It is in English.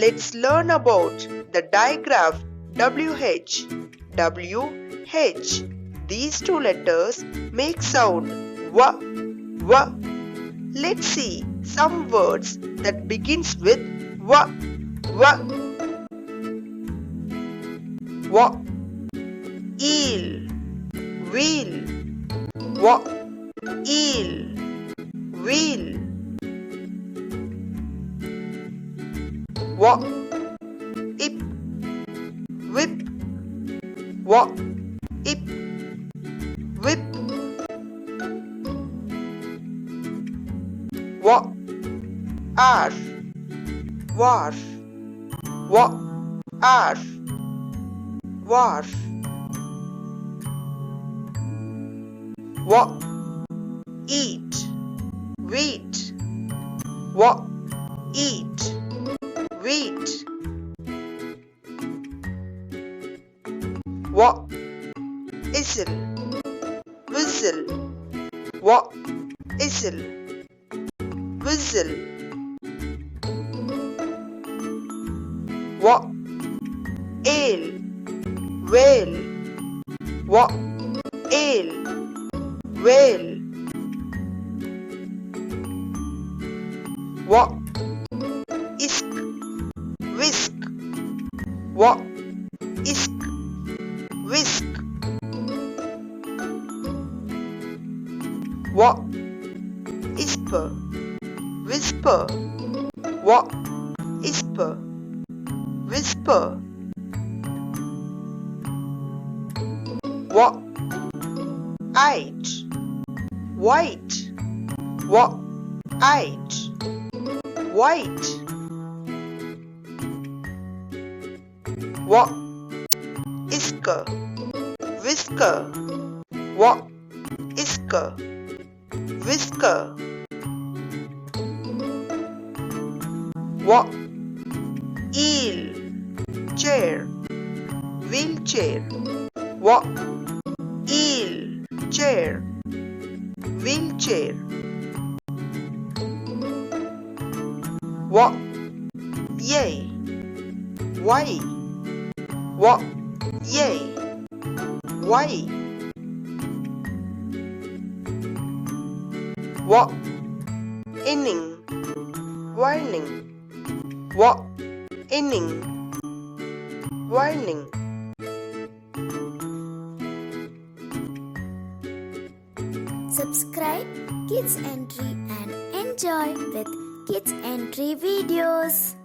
let's learn about the digraph WH. WH. These two letters make sound W. Let's see some words that begins with W. Eel, wheel, eel, wheel, ip, whip, ip, whip, arf, wharf, arf, wharf, eat, wheat, eat, wheat, whistle, whistle, whistle, whistle, ale, whale, ale, whale, isk, whisk, isk, whisk, isper, whisper, isper, whisper, ite, white, ite, white, isker, whisker, isker, whisker, eel, chair, wheelchair, eel, chair, wheelchair, yay, why, yay, why, inning, whining, inning, whining. Subscribe Kids Entry and enjoy with Kids Entry videos.